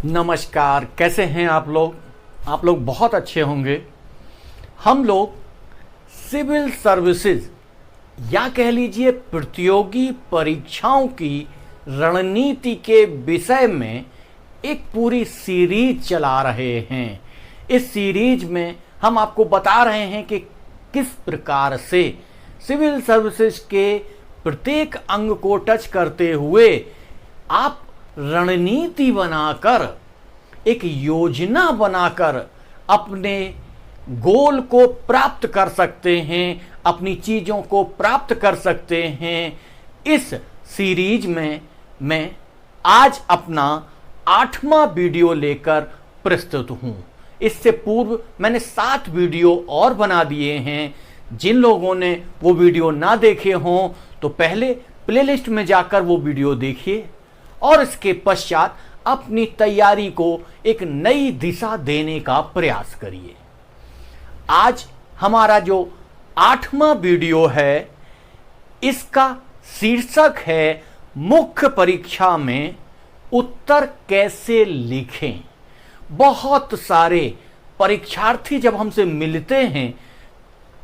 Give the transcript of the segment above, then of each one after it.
नमस्कार, कैसे हैं आप लोग? आप लोग बहुत अच्छे होंगे। हम लोग सिविल सर्विसेज या कह लीजिए प्रतियोगी परीक्षाओं की रणनीति के विषय में एक पूरी सीरीज चला रहे हैं। इस सीरीज में हम आपको बता रहे हैं कि किस प्रकार से सिविल सर्विसेज के प्रत्येक अंग को टच करते हुए आप रणनीति बनाकर, एक योजना बनाकर अपने गोल को प्राप्त कर सकते हैं, अपनी चीज़ों को प्राप्त कर सकते हैं। इस सीरीज में मैं आज अपना 8वां वीडियो लेकर प्रस्तुत हूं। इससे पूर्व मैंने 7 वीडियो और बना दिए हैं। जिन लोगों ने वो वीडियो ना देखे हों तो पहले प्लेलिस्ट में जाकर वो वीडियो देखिए और इसके पश्चात अपनी तैयारी को एक नई दिशा देने का प्रयास करिए। आज हमारा जो 8वां वीडियो है, इसका शीर्षक है मुख्य परीक्षा में उत्तर कैसे लिखें। बहुत सारे परीक्षार्थी जब हमसे मिलते हैं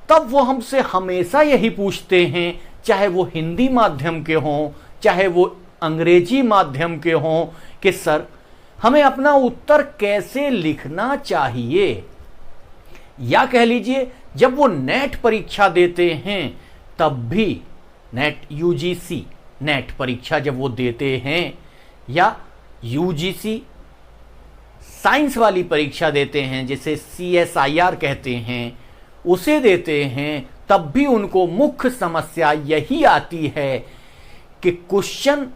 तब वो हमसे हमेशा यही पूछते हैं, चाहे वो हिंदी माध्यम के हों, चाहे वो अंग्रेजी माध्यम के हों, कि सर हमें अपना उत्तर कैसे लिखना चाहिए। या कह लीजिए जब वो नेट परीक्षा देते हैं तब भी, नेट यूजीसी नेट परीक्षा जब वो देते हैं या यूजीसी साइंस वाली परीक्षा देते हैं, जिसे CSIR कहते हैं, उसे देते हैं, तब भी उनको मुख्य समस्या यही आती है कि क्वेश्चन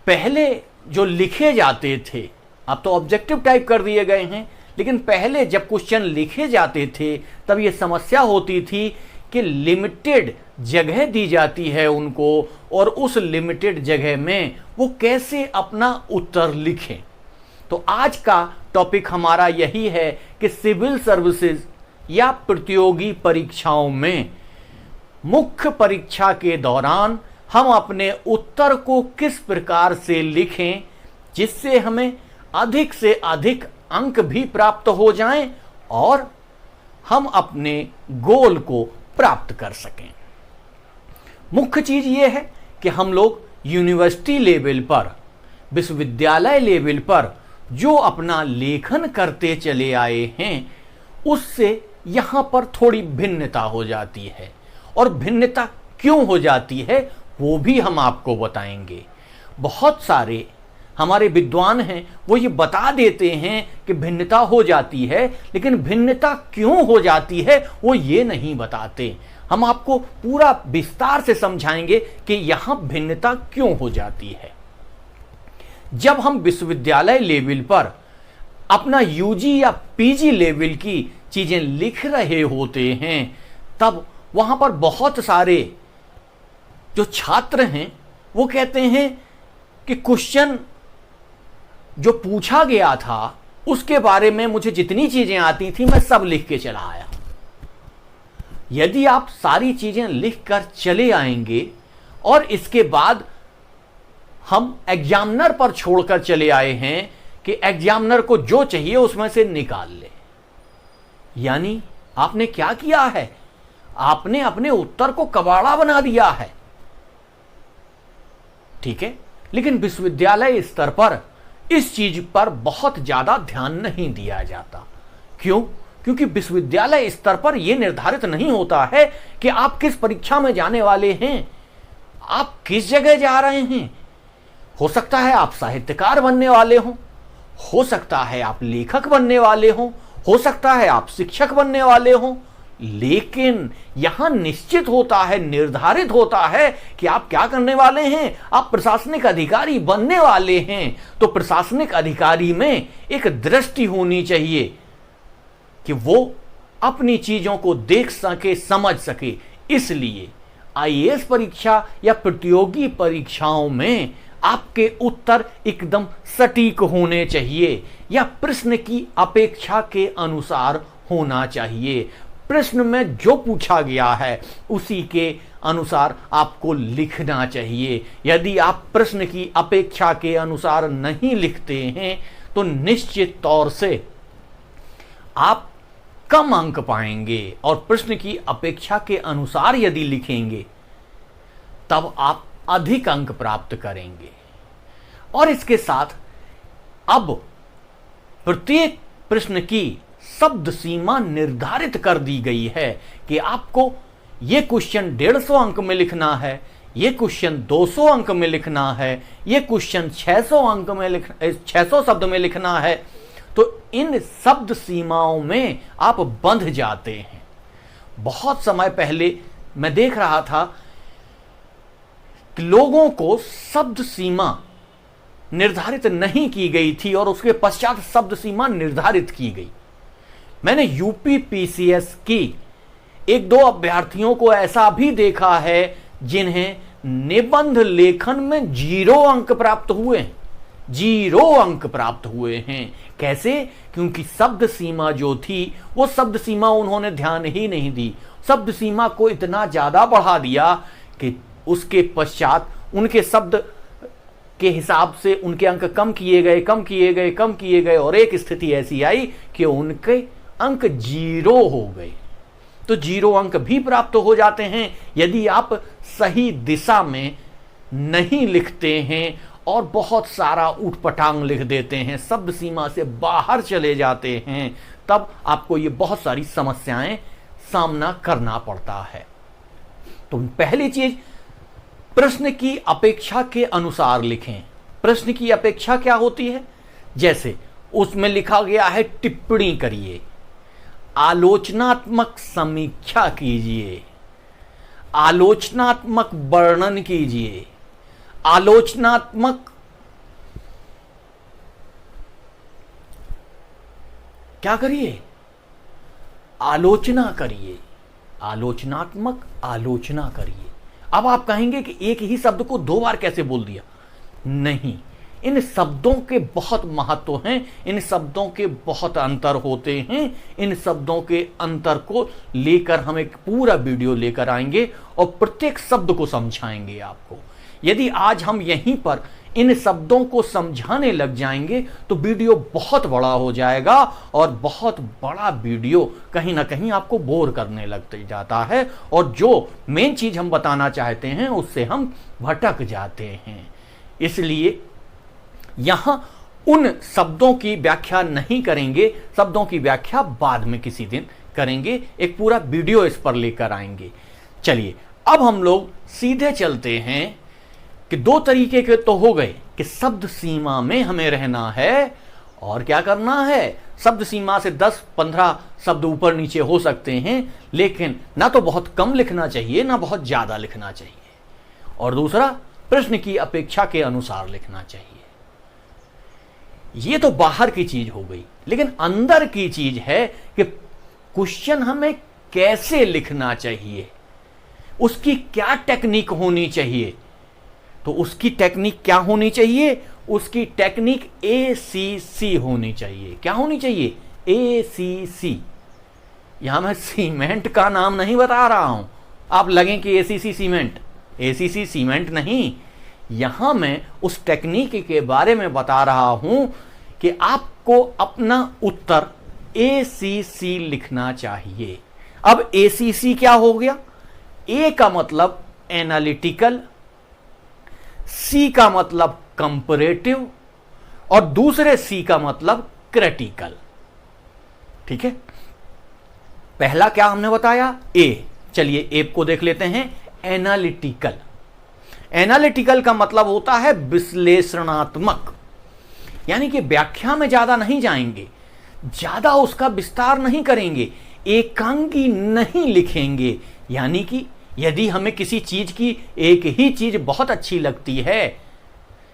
पहले जो लिखे जाते थे, अब तो ऑब्जेक्टिव टाइप कर दिए गए हैं, लेकिन पहले जब क्वेश्चन लिखे जाते थे तब ये समस्या होती थी कि लिमिटेड जगह दी जाती है उनको, और उस लिमिटेड जगह में वो कैसे अपना उत्तर लिखें। तो आज का टॉपिक हमारा यही है कि सिविल सर्विसेज या प्रतियोगी परीक्षाओं में मुख्य परीक्षा के दौरान हम अपने उत्तर को किस प्रकार से लिखें जिससे हमें अधिक से अधिक अंक भी प्राप्त हो जाएं और हम अपने गोल को प्राप्त कर सकें। मुख्य चीज ये है कि हम लोग यूनिवर्सिटी लेवल पर, विश्वविद्यालय लेवल पर जो अपना लेखन करते चले आए हैं, उससे यहां पर थोड़ी भिन्नता हो जाती है। और भिन्नता क्यों हो जाती है वो भी हम आपको बताएंगे। बहुत सारे हमारे विद्वान हैं, वो ये बता देते हैं कि भिन्नता हो जाती है, लेकिन भिन्नता क्यों हो जाती है वो ये नहीं बताते। हम आपको पूरा विस्तार से समझाएंगे कि यहां भिन्नता क्यों हो जाती है। जब हम विश्वविद्यालय लेवल पर अपना यूजी या पीजी लेवल की चीजें लिख रहे होते हैं, तब वहां पर बहुत सारे जो छात्र हैं वो कहते हैं कि क्वेश्चन जो पूछा गया था उसके बारे में मुझे जितनी चीजें आती थी मैं सब लिख के चला आया। यदि आप सारी चीजें लिख कर चले आएंगे और इसके बाद हम एग्जामिनर पर छोड़कर चले आए हैं कि एग्जामिनर को जो चाहिए उसमें से निकाल ले, यानी आपने क्या किया है? आपने अपने उत्तर को कबाड़ा बना दिया है। ठीक है, लेकिन विश्वविद्यालय स्तर पर इस चीज पर बहुत ज्यादा ध्यान नहीं दिया जाता। क्यों? क्योंकि विश्वविद्यालय स्तर पर यह निर्धारित नहीं होता है कि आप किस परीक्षा में जाने वाले हैं, आप किस जगह जा रहे हैं। हो सकता है आप साहित्यकार बनने वाले हो सकता है आप लेखक बनने वाले हो सकता है आप शिक्षक बनने वाले हों, लेकिन यहां निश्चित होता है, निर्धारित होता है कि आप क्या करने वाले हैं। आप प्रशासनिक अधिकारी बनने वाले हैं, तो प्रशासनिक अधिकारी में एक दृष्टि होनी चाहिए कि वो अपनी चीजों को देख सके, समझ सके। इसलिए IAS परीक्षा या प्रतियोगी परीक्षाओं में आपके उत्तर एकदम सटीक होने चाहिए या प्रश्न की अपेक्षा के अनुसार होना चाहिए। प्रश्न में जो पूछा गया है उसी के अनुसार आपको लिखना चाहिए। यदि आप प्रश्न की अपेक्षा के अनुसार नहीं लिखते हैं तो निश्चित तौर से आप कम अंक पाएंगे, और प्रश्न की अपेक्षा के अनुसार यदि लिखेंगे तब आप अधिक अंक प्राप्त करेंगे। और इसके साथ अब प्रत्येक प्रश्न की शब्द सीमा निर्धारित कर दी गई है कि आपको यह क्वेश्चन 150 अंक में लिखना है, यह क्वेश्चन 200 अंक में लिखना है, यह क्वेश्चन 600 शब्द में लिखना है। तो इन शब्द सीमाओं में आप बंध जाते हैं। बहुत समय पहले मैं देख रहा था कि लोगों को शब्द सीमा निर्धारित नहीं की गई थी और उसके पश्चात शब्द सीमा निर्धारित की गई। मैंने यूपी पीसीएस की 1-2 अभ्यर्थियों को ऐसा भी देखा है जिन्हें निबंध लेखन में 0 अंक प्राप्त हुए हैं। 0 अंक प्राप्त हुए हैं। कैसे? क्योंकि शब्द सीमा जो थी वो शब्द सीमा उन्होंने ध्यान ही नहीं दी। शब्द सीमा को इतना ज्यादा बढ़ा दिया कि उसके पश्चात उनके शब्द के हिसाब से उनके अंक कम किए गए और एक स्थिति ऐसी आई कि उनके अंक 0 हो गए। तो 0 अंक भी प्राप्त हो जाते हैं यदि आप सही दिशा में नहीं लिखते हैं और बहुत सारा ऊटपटांग लिख देते हैं, शब्द सीमा से बाहर चले जाते हैं, तब आपको ये बहुत सारी समस्याएं सामना करना पड़ता है। तो पहली चीज, प्रश्न की अपेक्षा के अनुसार लिखें। प्रश्न की अपेक्षा क्या होती है? जैसे उसमें लिखा गया है टिप्पणी करिए, आलोचनात्मक समीक्षा कीजिए, आलोचनात्मक वर्णन कीजिए, आलोचनात्मक क्या करिए? आलोचना करिए, आलोचनात्मक आलोचना करिए। अब आप कहेंगे कि एक ही शब्द को 2 बार कैसे बोल दिया? नहीं, इन शब्दों के बहुत महत्व हैं, इन शब्दों के बहुत अंतर होते हैं। इन शब्दों के अंतर को लेकर हम एक पूरा वीडियो लेकर आएंगे और प्रत्येक शब्द को समझाएंगे आपको। यदि आज हम यहीं पर इन शब्दों को समझाने लग जाएंगे तो वीडियो बहुत बड़ा हो जाएगा और बहुत बड़ा वीडियो कहीं ना कहीं आपको बोर करने लग जाता है और जो मेन चीज हम बताना चाहते हैं उससे हम भटक जाते हैं। इसलिए यहां उन शब्दों की व्याख्या नहीं करेंगे, शब्दों की व्याख्या बाद में किसी दिन करेंगे, एक पूरा वीडियो इस पर लेकर आएंगे। चलिए अब हम लोग सीधे चलते हैं कि 2 तरीके के तो हो गए कि शब्द सीमा में हमें रहना है और क्या करना है, शब्द सीमा से 10-15 शब्द ऊपर नीचे हो सकते हैं, लेकिन ना तो बहुत कम लिखना चाहिए ना बहुत ज्यादा लिखना चाहिए, और दूसरा प्रश्न की अपेक्षा के अनुसार लिखना चाहिए। ये तो बाहर की चीज हो गई, लेकिन अंदर की चीज है कि क्वेश्चन हमें कैसे लिखना चाहिए, उसकी क्या टेक्निक होनी चाहिए। तो उसकी टेक्निक क्या होनी चाहिए? उसकी टेक्निक ACC होनी चाहिए। क्या होनी चाहिए? ACC। यहां मैं सीमेंट का नाम नहीं बता रहा हूं, आप लगें कि ACC सीमेंट, ACC सीमेंट नहीं, यहां मैं उस टेक्निक के बारे में बता रहा हूं कि आपको अपना उत्तर ACC लिखना चाहिए। अब ACC क्या हो गया? A का मतलब एनालिटिकल, C का मतलब कंपैरेटिव और दूसरे C का मतलब क्रिटिकल। ठीक है, पहला क्या हमने बताया? A। चलिए A को देख लेते हैं। एनालिटिकल, एनालिटिकल का मतलब होता है विश्लेषणात्मक, यानी कि व्याख्या में ज्यादा नहीं जाएंगे, ज्यादा उसका विस्तार नहीं करेंगे, एकांगी नहीं लिखेंगे। यानी कि यदि हमें किसी चीज की एक ही चीज बहुत अच्छी लगती है,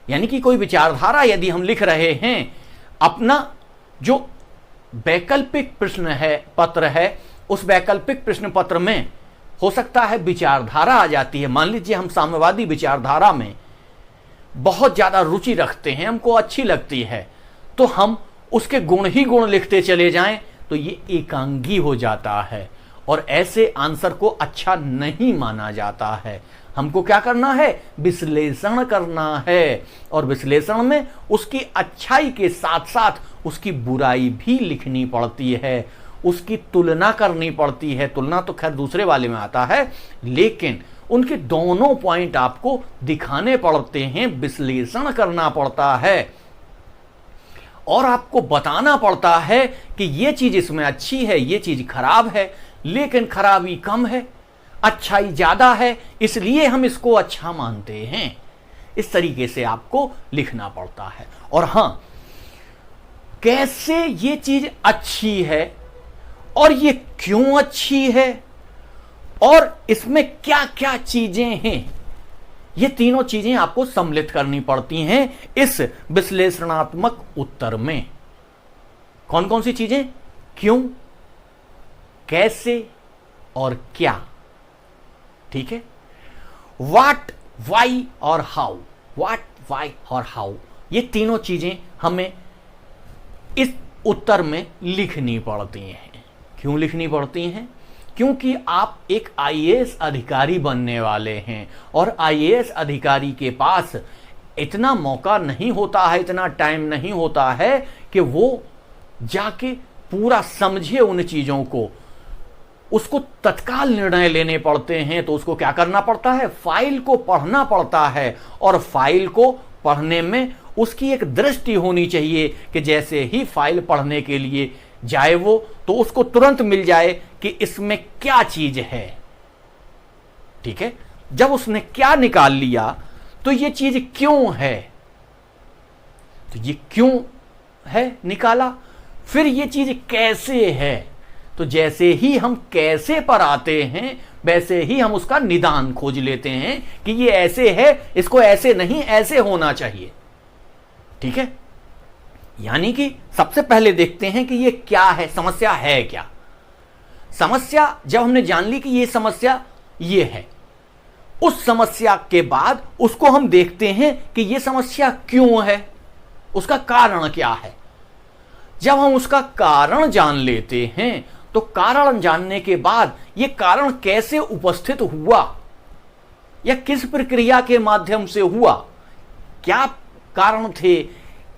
यानी कि कोई विचारधारा यदि हम लिख रहे हैं, अपना जो वैकल्पिक प्रश्न है पत्र है, उस वैकल्पिक प्रश्न पत्र में हो सकता है विचारधारा आ जाती है। मान लीजिए हम साम्यवादी विचारधारा में बहुत ज्यादा रुचि रखते हैं, हमको अच्छी लगती है, तो हम उसके गुण ही गुण लिखते चले जाएं तो ये एकांगी हो जाता है और ऐसे आंसर को अच्छा नहीं माना जाता है। हमको क्या करना है? विश्लेषण करना है, और विश्लेषण में उसकी अच्छाई के साथ साथ उसकी बुराई भी लिखनी पड़ती है, उसकी तुलना करनी पड़ती है। तुलना तो खैर दूसरे वाले में आता है, लेकिन उनके दोनों पॉइंट आपको दिखाने पड़ते हैं, विश्लेषण करना पड़ता है, और आपको बताना पड़ता है कि ये चीज इसमें अच्छी है, ये चीज खराब है, लेकिन खराबी कम है, अच्छाई ज्यादा है, इसलिए हम इसको अच्छा मानते हैं। इस तरीके से आपको लिखना पड़ता है। और हां, कैसे ये चीज अच्छी है और ये क्यों अच्छी है और इसमें क्या क्या चीजें हैं, ये तीनों चीजें आपको सम्मिलित करनी पड़ती हैं इस विश्लेषणात्मक उत्तर में। कौन कौन सी चीजें? क्यों, कैसे और क्या। ठीक है। व्हाट, वाई और हाउ। व्हाट, वाई और हाउ, ये तीनों चीजें हमें इस उत्तर में लिखनी पड़ती हैं। क्यों लिखनी पड़ती हैं? क्योंकि आप एक आईएएस अधिकारी बनने वाले हैं, और आईएएस अधिकारी के पास इतना मौका नहीं होता है, इतना टाइम नहीं होता है कि वो जाके पूरा समझे उन चीजों को। उसको तत्काल निर्णय लेने पड़ते हैं, तो उसको क्या करना पड़ता है? फाइल को पढ़ना पड़ता है, और फाइल को पढ़ने में उसकी एक दृष्टि होनी चाहिए कि जैसे ही फाइल पढ़ने के लिए जाए वो, तो उसको तुरंत मिल जाए कि इसमें क्या चीज है। ठीक है। जब उसने क्या निकाल लिया, तो ये चीज क्यों है, तो ये क्यों है निकाला। फिर ये चीज कैसे है, तो जैसे ही हम कैसे पर आते हैं, वैसे ही हम उसका निदान खोज लेते हैं कि ये ऐसे है, इसको ऐसे नहीं, ऐसे होना चाहिए। ठीक है। यानी कि सबसे पहले देखते हैं कि ये क्या है, समस्या है क्या। समस्या जब हमने जान ली कि ये समस्या ये है, उस समस्या के बाद उसको हम देखते हैं कि ये समस्या क्यों है, उसका कारण क्या है। जब हम उसका कारण जान लेते हैं, तो कारण जानने के बाद ये कारण कैसे उपस्थित हुआ या किस प्रक्रिया के माध्यम से हुआ, क्या कारण थे,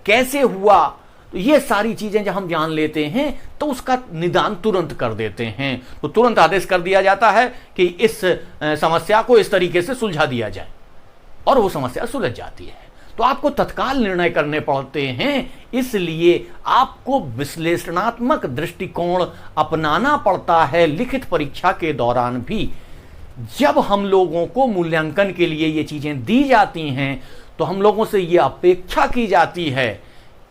कैसे हुआ, तो ये सारी चीजें जब हम जान लेते हैं तो उसका निदान तुरंत कर देते हैं। तो तुरंत आदेश कर दिया जाता है कि इस समस्या को इस तरीके से सुलझा दिया जाए, और वो समस्या सुलझ जाती है। तो आपको तत्काल निर्णय करने पड़ते हैं, इसलिए आपको विश्लेषणात्मक दृष्टिकोण अपनाना पड़ता है लिखित परीक्षा के दौरान भी। जब हम लोगों को मूल्यांकन के लिए ये चीजें दी जाती हैं, तो हम लोगों से ये अपेक्षा की जाती है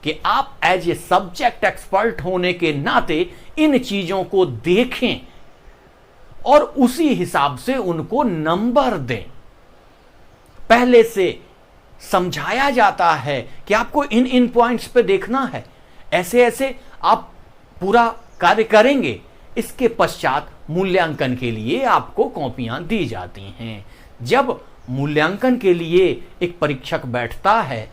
कि आप एज ए सब्जेक्ट एक्सपर्ट होने के नाते इन चीजों को देखें और उसी हिसाब से उनको नंबर दें। पहले से समझाया जाता है कि आपको इन इन पॉइंट्स पे देखना है, ऐसे ऐसे आप पूरा कार्य करेंगे। इसके पश्चात मूल्यांकन के लिए आपको कॉपियां दी जाती हैं। जब मूल्यांकन के लिए एक परीक्षक बैठता है,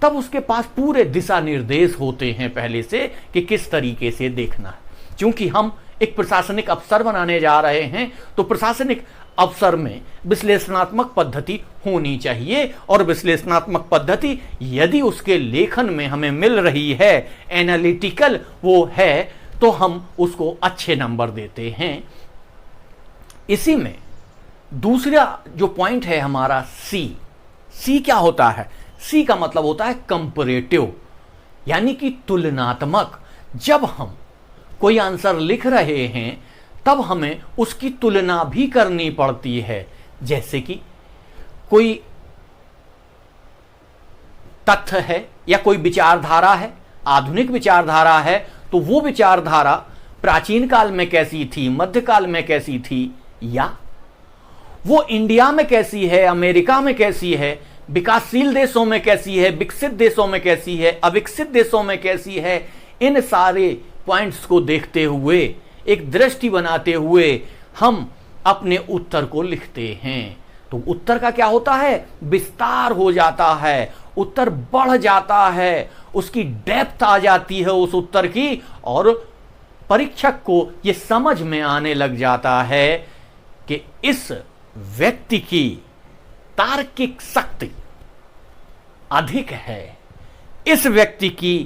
तब उसके पास पूरे दिशा निर्देश होते हैं पहले से कि किस तरीके से देखना है। क्योंकि हम एक प्रशासनिक अफसर बनाने जा रहे हैं, तो प्रशासनिक अफसर में विश्लेषणात्मक पद्धति होनी चाहिए, और विश्लेषणात्मक पद्धति यदि उसके लेखन में हमें मिल रही है, एनालिटिकल वो है, तो हम उसको अच्छे नंबर देते हैं। इसी में दूसरा जो पॉइंट है हमारा सी क्या होता है? सी का मतलब होता है कंपैरेटिव, यानी कि तुलनात्मक। जब हम कोई आंसर लिख रहे हैं, तब हमें उसकी तुलना भी करनी पड़ती है। जैसे कि कोई तथ्य है या कोई विचारधारा है, आधुनिक विचारधारा है, तो वो विचारधारा प्राचीन काल में कैसी थी, मध्यकाल में कैसी थी, या वो इंडिया में कैसी है, अमेरिका में कैसी है, विकासशील देशों में कैसी है, विकसित देशों में कैसी है, अविकसित देशों में कैसी है। इन सारे पॉइंट्स को देखते हुए, एक दृष्टि बनाते हुए हम अपने उत्तर को लिखते हैं। तो उत्तर का क्या होता है? विस्तार हो जाता है, उत्तर बढ़ जाता है, उसकी डेप्थ आ जाती है उस उत्तर की, और परीक्षक को यह समझ में आने लग जाता है कि इस व्यक्ति की तार्किक शक्ति अधिक है, इस व्यक्ति की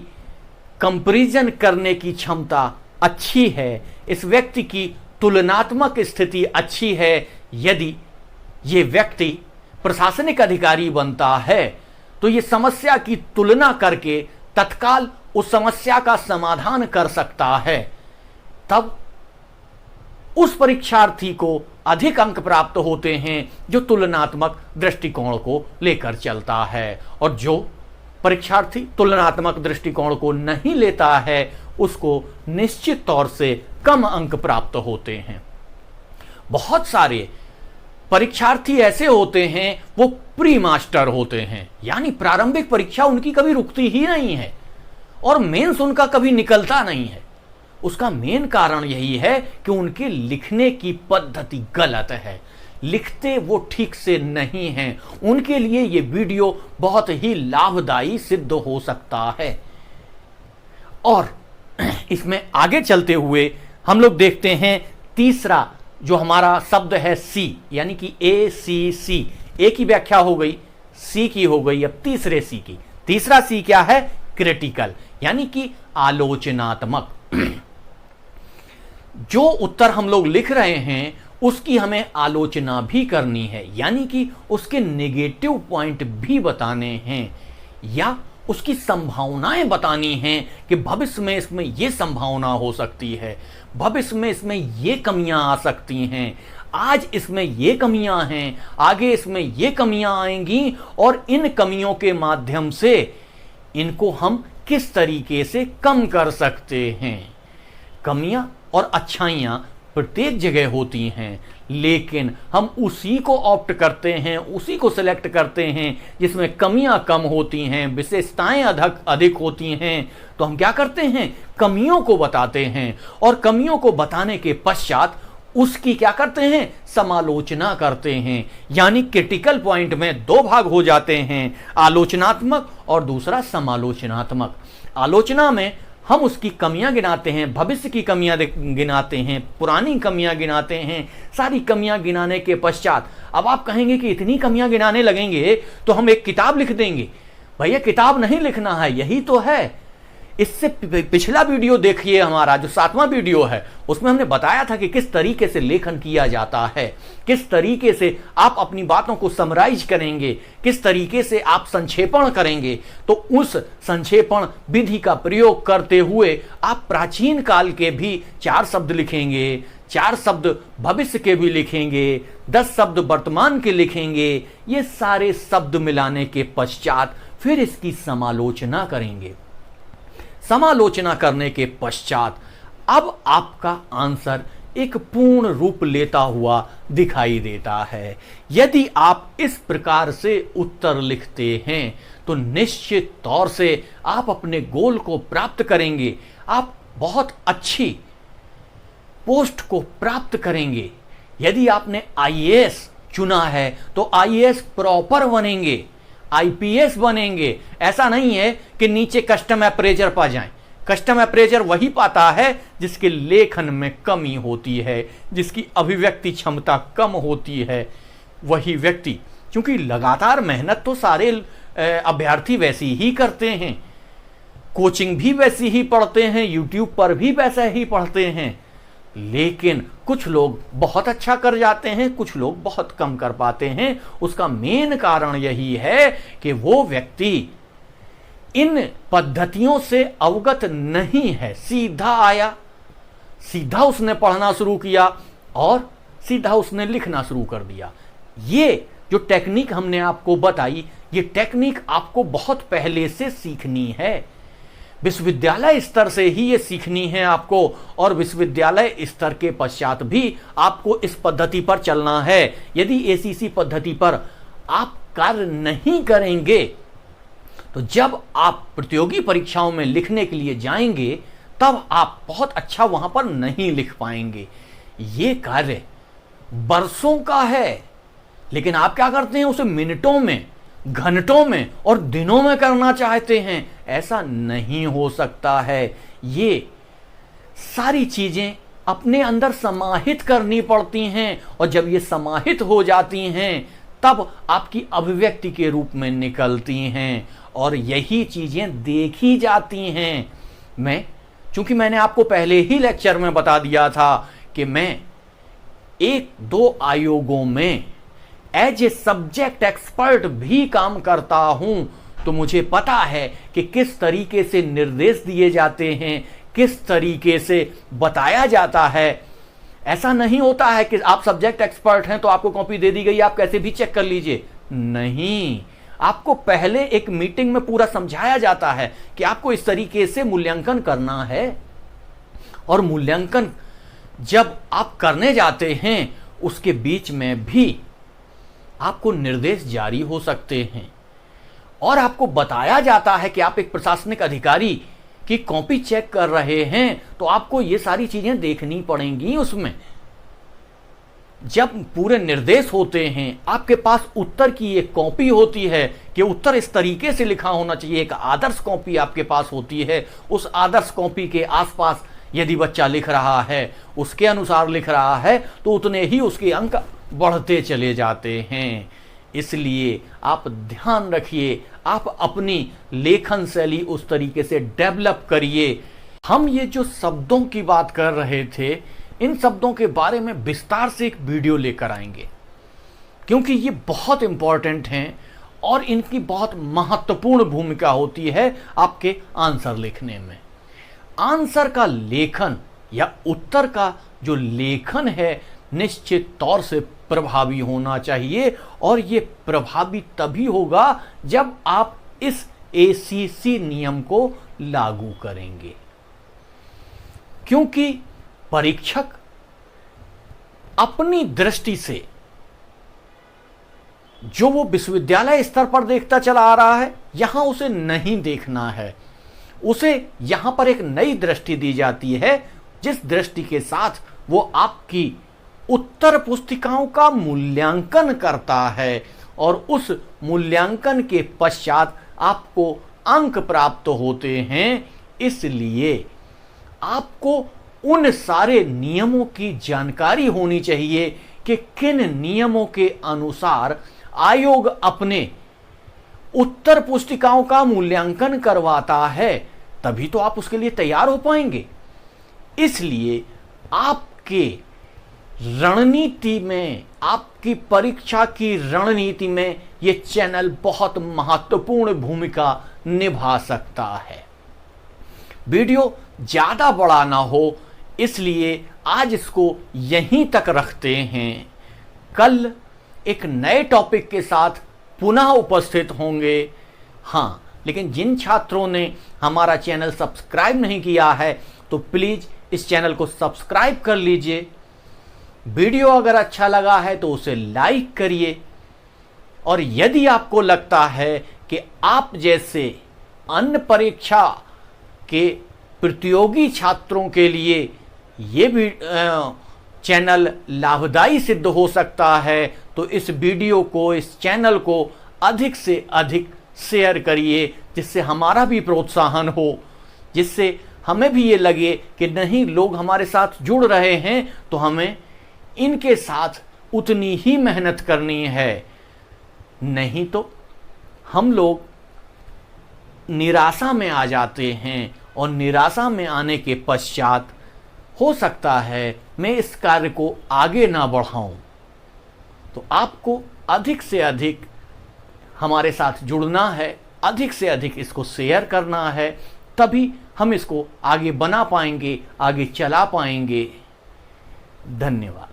कंपैरिजन करने की क्षमता अच्छी है, इस व्यक्ति की तुलनात्मक स्थिति अच्छी है। यदि ये व्यक्ति प्रशासनिक अधिकारी बनता है तो ये समस्या की तुलना करके तत्काल उस समस्या का समाधान कर सकता है, तब उस परीक्षार्थी को अधिक अंक प्राप्त होते हैं जो तुलनात्मक दृष्टिकोण को लेकर चलता है, और जो परीक्षार्थी तुलनात्मक दृष्टिकोण को नहीं लेता है उसको निश्चित तौर से कम अंक प्राप्त होते हैं। बहुत सारे परीक्षार्थी ऐसे होते हैं वो प्री मास्टर होते हैं, यानी प्रारंभिक परीक्षा उनकी कभी रुकती ही नहीं है और मेंस उनका कभी निकलता नहीं है। उसका मेन कारण यही है कि उनके लिखने की पद्धति गलत है, लिखते वो ठीक से नहीं हैं। उनके लिए ये वीडियो बहुत ही लाभदायी सिद्ध हो सकता है। और इसमें आगे चलते हुए हम लोग देखते हैं तीसरा जो हमारा शब्द है सी, यानी कि ACC। ए की व्याख्या हो गई, सी की हो गई, अब तीसरे सी की। तीसरा सी क्या है? क्रिटिकल, यानी कि आलोचनात्मक। जो उत्तर हम लोग लिख रहे हैं उसकी हमें आलोचना भी करनी है, यानी कि उसके नेगेटिव पॉइंट भी बताने हैं या उसकी संभावनाएं बतानी हैं कि भविष्य में इसमें यह संभावना हो सकती है, भविष्य में इसमें ये कमियां आ सकती हैं, आज इसमें ये कमियां हैं, आगे इसमें ये कमियां आएंगी और इन कमियों के माध्यम से इनको हम किस तरीके से कम कर सकते हैं। कमियां और अच्छाइयां प्रत्येक जगह होती हैं, लेकिन हम उसी को ऑप्ट करते हैं, उसी को सिलेक्ट करते हैं जिसमें कमियां कम होती हैं, विशेषताएं अधिक होती हैं। तो हम क्या करते हैं? कमियों को बताते हैं और कमियों को बताने के पश्चात उसकी क्या करते हैं? समालोचना करते हैं। यानी क्रिटिकल पॉइंट में दो भाग हो जाते हैं, आलोचनात्मक और दूसरा समालोचनात्मक। आलोचना में हम उसकी कमियां गिनाते हैं, भविष्य की कमियां गिनाते हैं, पुरानी कमियां गिनाते हैं। सारी कमियां गिनाने के पश्चात अब आप कहेंगे कि इतनी कमियां गिनाने लगेंगे तो हम एक किताब लिख देंगे। भैया किताब नहीं लिखना है, यही तो है। इससे पिछला वीडियो देखिए, हमारा जो 7वां वीडियो है उसमें हमने बताया था कि किस तरीके से लेखन किया जाता है, किस तरीके से आप अपनी बातों को समराइज करेंगे, किस तरीके से आप संक्षेपण करेंगे। तो उस संक्षेपण विधि का प्रयोग करते हुए आप प्राचीन काल के भी 4 शब्द लिखेंगे, 4 शब्द भविष्य के भी लिखेंगे, 10 शब्द वर्तमान के लिखेंगे। ये सारे शब्द मिलाने के पश्चात फिर इसकी समालोचना करेंगे। समालोचना करने के पश्चात अब आपका आंसर एक पूर्ण रूप लेता हुआ दिखाई देता है। यदि आप इस प्रकार से उत्तर लिखते हैं तो निश्चित तौर से आप अपने गोल को प्राप्त करेंगे, आप बहुत अच्छी पोस्ट को प्राप्त करेंगे। यदि आपने IAS चुना है तो IAS प्रॉपर बनेंगे, IPS बनेंगे। ऐसा नहीं है कि नीचे कस्टम अप्रेजर पा जाएं। कस्टम अप्रेजर वही पाता है जिसके लेखन में कमी होती है, जिसकी अभिव्यक्ति क्षमता कम होती है। वही व्यक्ति, क्योंकि लगातार मेहनत तो सारे अभ्यर्थी वैसी ही करते हैं, कोचिंग भी वैसी ही पढ़ते हैं, यूट्यूब पर भी वैसा ही पढ़ते हैं, लेकिन कुछ लोग बहुत अच्छा कर जाते हैं, कुछ लोग बहुत कम कर पाते हैं। उसका मेन कारण यही है कि वो व्यक्ति इन पद्धतियों से अवगत नहीं है। सीधा आया, सीधा उसने पढ़ना शुरू किया और सीधा उसने लिखना शुरू कर दिया। ये जो टेक्निक हमने आपको बताई, ये टेक्निक आपको बहुत पहले से सीखनी है। विश्वविद्यालय स्तर से ही ये सीखनी है आपको, और विश्वविद्यालय स्तर के पश्चात भी आपको इस पद्धति पर चलना है। यदि ACC पद्धति पर आप कार्य नहीं करेंगे तो जब आप प्रतियोगी परीक्षाओं में लिखने के लिए जाएंगे तब आप बहुत अच्छा वहां पर नहीं लिख पाएंगे। ये कार्य बरसों का है, लेकिन आप क्या करते हैं? उसे मिनटों में, घंटों में और दिनों में करना चाहते हैं। ऐसा नहीं हो सकता है। ये सारी चीजें अपने अंदर समाहित करनी पड़ती हैं, और जब ये समाहित हो जाती हैं तब आपकी अभिव्यक्ति के रूप में निकलती हैं और यही चीजें देखी जाती हैं। चूंकि मैंने आपको पहले ही लेक्चर में बता दिया था कि मैं 1-2 आयोगों में एज ए सब्जेक्ट एक्सपर्ट भी काम करता हूं, तो मुझे पता है कि किस तरीके से निर्देश दिए जाते हैं, किस तरीके से बताया जाता है। ऐसा नहीं होता है कि आप सब्जेक्ट एक्सपर्ट हैं तो आपको कॉपी दे दी गई, आप कैसे भी चेक कर लीजिए। नहीं, आपको पहले एक मीटिंग में पूरा समझाया जाता है कि आपको इस तरीके से मूल्यांकन करना है, और मूल्यांकन जब आप करने जाते हैं उसके बीच में भी आपको निर्देश जारी हो सकते हैं, और आपको बताया जाता है कि आप एक प्रशासनिक अधिकारी की कॉपी चेक कर रहे हैं तो आपको ये सारी चीजें देखनी पड़ेंगी। उसमें जब पूरे निर्देश होते हैं, आपके पास उत्तर की एक कॉपी होती है कि उत्तर इस तरीके से लिखा होना चाहिए, एक आदर्श कॉपी आपके पास होती है। उस आदर्श कॉपी के आसपास यदि बच्चा लिख रहा है, उसके अनुसार लिख रहा है, तो उतने ही उसके अंक बढ़ते चले जाते हैं। इसलिए आप ध्यान रखिए, आप अपनी लेखन शैली उस तरीके से डेवलप करिए। हम ये जो शब्दों की बात कर रहे थे, इन शब्दों के बारे में विस्तार से एक वीडियो लेकर आएंगे, क्योंकि ये बहुत इंपॉर्टेंट हैं और इनकी बहुत महत्वपूर्ण भूमिका होती है आपके आंसर लिखने में। आंसर का लेखन या उत्तर का जो लेखन है निश्चित तौर से प्रभावी होना चाहिए, और ये प्रभावी तभी होगा जब आप इस ACC नियम को लागू करेंगे। क्योंकि परीक्षक अपनी दृष्टि से जो वो विश्वविद्यालय स्तर पर देखता चला आ रहा है, यहां उसे नहीं देखना है। उसे यहां पर एक नई दृष्टि दी जाती है, जिस दृष्टि के साथ वो आपकी उत्तर पुस्तिकाओं का मूल्यांकन करता है, और उस मूल्यांकन के पश्चात आपको अंक प्राप्त होते हैं। इसलिए आपको उन सारे नियमों की जानकारी होनी चाहिए कि किन नियमों के अनुसार आयोग अपने उत्तर पुस्तिकाओं का मूल्यांकन करवाता है, तभी तो आप उसके लिए तैयार हो पाएंगे। इसलिए आपके रणनीति में, आपकी परीक्षा की रणनीति में यह चैनल बहुत महत्वपूर्ण भूमिका निभा सकता है। वीडियो ज्यादा बड़ा ना हो, इसलिए आज इसको यहीं तक रखते हैं। कल एक नए टॉपिक के साथ पुनः उपस्थित होंगे। हाँ, लेकिन जिन छात्रों ने हमारा चैनल सब्सक्राइब नहीं किया है तो प्लीज इस चैनल को सब्सक्राइब कर लीजिए। वीडियो अगर अच्छा लगा है तो उसे लाइक करिए, और यदि आपको लगता है कि आप जैसे अन्य परीक्षा के प्रतियोगी छात्रों के लिए ये भी चैनल लाभदायी सिद्ध हो सकता है, तो इस वीडियो को, इस चैनल को अधिक से अधिक शेयर करिए, जिससे हमारा भी प्रोत्साहन हो, जिससे हमें भी ये लगे कि नहीं, लोग हमारे साथ जुड़ रहे हैं तो हमें इनके साथ उतनी ही मेहनत करनी है। नहीं तो हम लोग निराशा में आ जाते हैं, और निराशा में आने के पश्चात हो सकता है मैं इस कार्य को आगे ना बढ़ाऊं। तो आपको अधिक से अधिक हमारे साथ जुड़ना है, अधिक से अधिक इसको शेयर करना है, तभी हम इसको आगे बना पाएंगे, आगे चला पाएंगे। धन्यवाद।